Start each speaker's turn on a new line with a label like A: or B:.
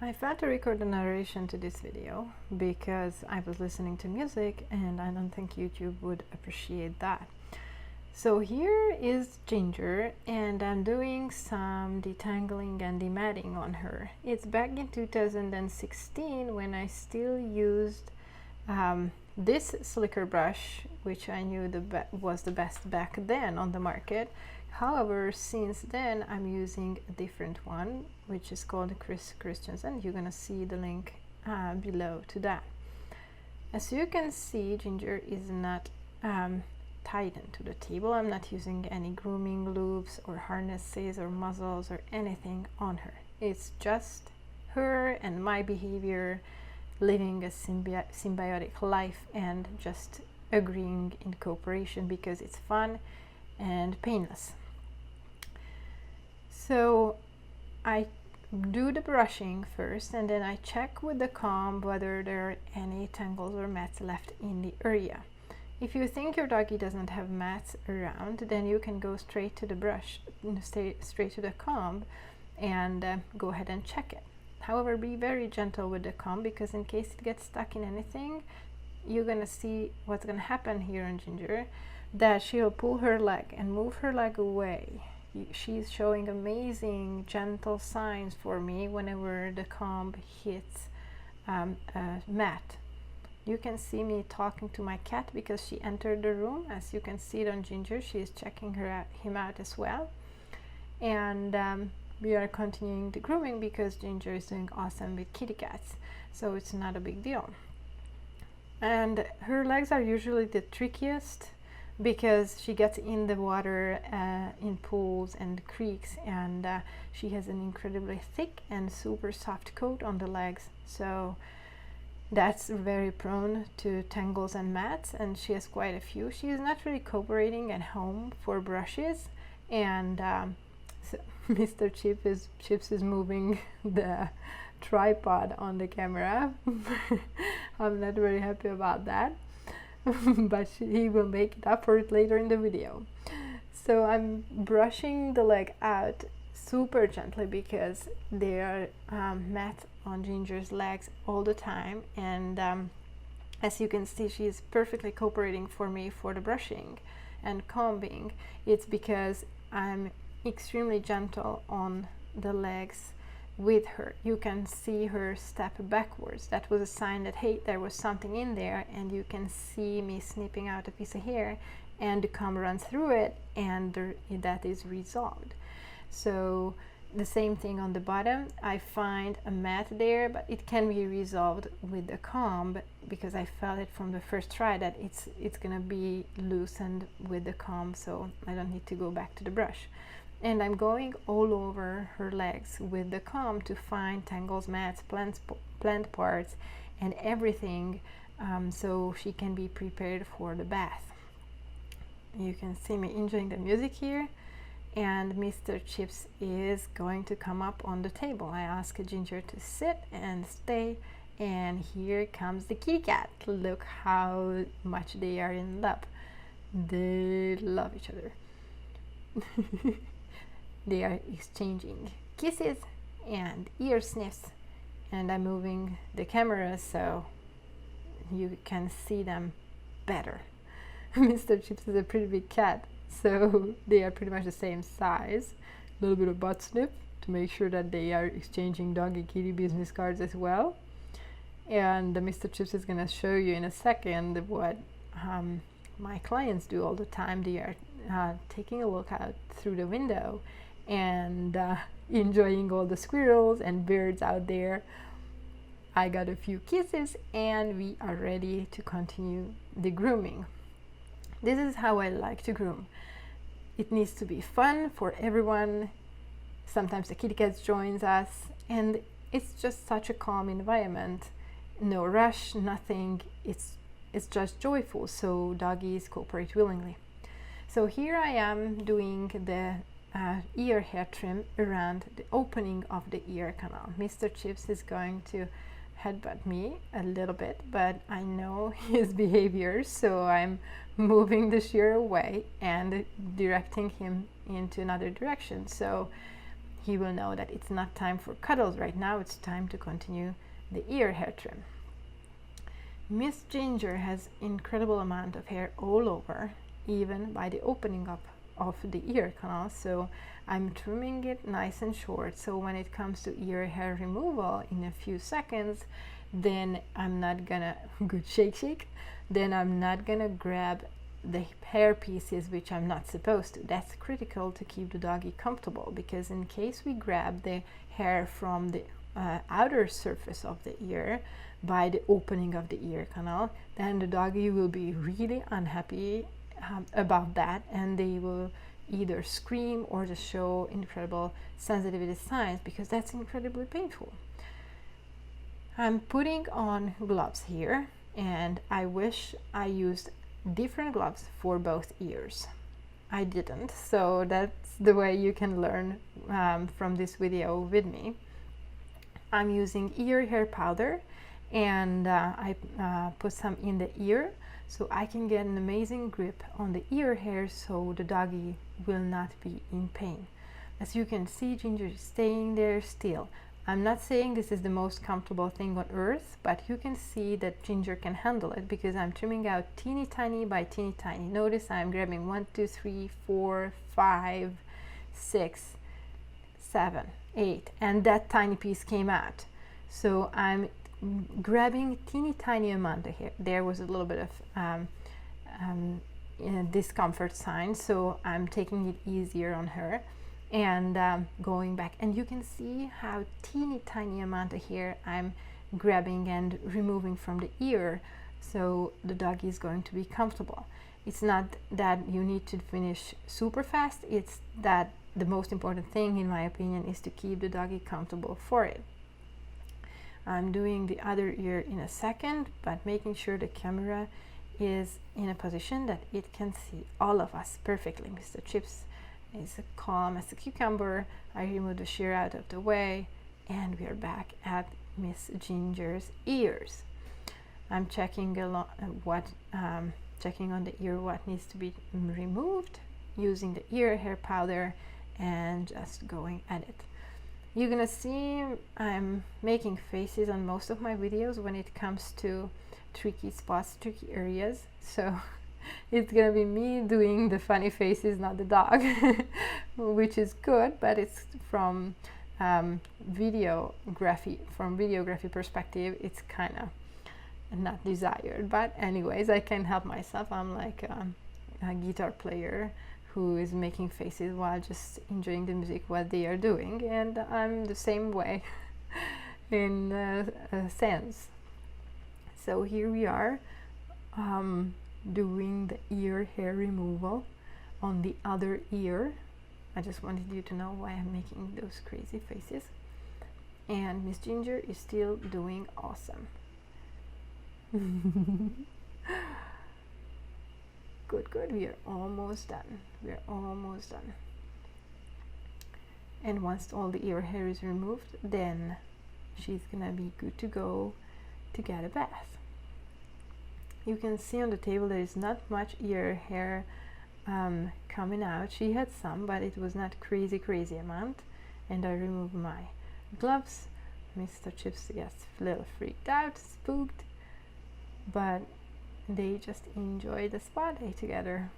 A: I felt to record a narration to this video because I was listening to music and I don't think YouTube would appreciate that. So here is Ginger and I'm doing some detangling and dematting on her. It's back in 2016 when I still used this slicker brush, which I knew was the best back then on the market. However, since then I'm using a different one, which is called Scritches, and you're gonna see the link below to that. As you can see, Ginger is not tightened to the table. I'm not using any grooming loops or harnesses or muzzles or anything on her. It's just her and my behavior, living a symbiotic life and just agreeing in cooperation because it's fun and painless. So I do the brushing first and then I check with the comb whether there are any tangles or mats left in the area. If you think your doggy doesn't have mats around, then you can go straight to the brush, straight to the comb and go ahead and check it. However, be very gentle with the comb because in case it gets stuck in anything, you're gonna see what's gonna happen here on Ginger, that she'll pull her leg and move her leg away. She's showing amazing gentle signs for me whenever the comb hits a mat. You can see me talking to my cat because she entered the room. As you can see it on Ginger, she is checking him out as well. And we are continuing the grooming because Ginger is doing awesome with kitty cats, so it's not a big deal. And her legs are usually the trickiest because she gets in the water in pools and creeks, and she has an incredibly thick and super soft coat on the legs, so that's very prone to tangles and mats, and she has quite a few. She is not really cooperating at home for brushes, and so Mr. Chips is moving the tripod on the camera. I'm not very happy about that. But he will make it up for it later in the video. So I'm brushing the leg out super gently because there are mats on Ginger's legs all the time, and as you can see, she is perfectly cooperating for me for the brushing and combing. It's because I'm extremely gentle on the legs with her. You can see her step backwards. That was a sign that, hey, there was something in there, and you can see me snipping out a piece of hair and the comb runs through it, and that is resolved. So the same thing on the bottom. I find a mat there, but it can be resolved with the comb because I felt it from the first try that it's gonna be loosened with the comb, so I don't need to go back to the brush. And I'm going all over her legs with the comb to find tangles, mats, plant parts, and everything, so she can be prepared for the bath. You can see me enjoying the music here, and Mr. Chips is going to come up on the table. I ask Ginger to sit and stay, and here comes the kitty cat. Look how much they are in love. They love each other. They are exchanging kisses and ear sniffs, and I'm moving the camera so you can see them better. Mr. Chips is a pretty big cat, so they are pretty much the same size. A little bit of butt sniff to make sure that they are exchanging dog and kitty business cards as well. And Mr. Chips is gonna show you in a second what my clients do all the time. They are taking a look out through the window and enjoying all the squirrels and birds out there. I got a few kisses and we are ready to continue the grooming. This is how I like to groom. It needs to be fun for everyone. Sometimes the kitty cat joins us, and it's just such a calm environment. No rush, nothing. It's just joyful, so doggies cooperate willingly. So here I am doing the ear hair trim around the opening of the ear canal. Mr. Chips is going to headbutt me a little bit, but I know his behavior, so I'm moving the shear away and directing him into another direction. So he will know that it's not time for cuddles right now, it's time to continue the ear hair trim. Miss Ginger has incredible amount of hair all over, even by the opening up of the ear canal, so I'm trimming it nice and short, so when it comes to ear hair removal in a few seconds, then I'm not gonna good shake, then I'm not gonna grab the hair pieces, which I'm not supposed to. That's critical to keep the doggy comfortable, because in case we grab the hair from the outer surface of the ear by the opening of the ear canal, then the doggy will be really unhappy about that, and they will either scream or just show incredible sensitivity signs, because that's incredibly painful. I'm putting on gloves here, and I wish I used different gloves for both ears. I didn't, so that's the way you can learn from this video with me. I'm using ear hair powder, and I put some in the ear so I can get an amazing grip on the ear hair, so the doggy will not be in pain. As you can see, Ginger is staying there still. I'm not saying this is the most comfortable thing on earth, but you can see that Ginger can handle it, because I'm trimming out teeny tiny by teeny tiny. Notice I'm grabbing 1, 2, 3, 4, 5, 6, 7, 8, and that tiny piece came out. So I'm grabbing teeny tiny amount of hair. There was a little bit of discomfort sign, so I'm taking it easier on her and going back, and you can see how teeny tiny amount of hair I'm grabbing and removing from the ear, so the doggy is going to be comfortable. It's not that you need to finish super fast, it's that the most important thing, in my opinion, is to keep the doggy comfortable for it. I'm doing the other ear in a second, but making sure the camera is in a position that it can see all of us perfectly. Mr. Chips is calm as a cucumber. I remove the shear out of the way, and we are back at Miss Ginger's ears. I'm checking checking on the ear what needs to be removed, using the ear hair powder and just going at it. You're gonna see I'm making faces on most of my videos when it comes to tricky spots, tricky areas, so it's gonna be me doing the funny faces, not the dog, which is good, but it's from videography perspective, it's kind of not desired. But anyways, I can help myself. I'm like a guitar player who is making faces while just enjoying the music what they are doing, and I'm the same way in a sense. So here we are doing the ear hair removal on the other ear. I just wanted you to know why I'm making those crazy faces, and Miss Ginger is still doing awesome. Good, we are almost done. And once all the ear hair is removed, then she's gonna be good to go to get a bath. You can see on the table there is not much ear hair coming out. She had some, but it was not crazy amount. And I removed my gloves. Mr. Chips gets a little freaked out, spooked, but they just enjoy the spa day together.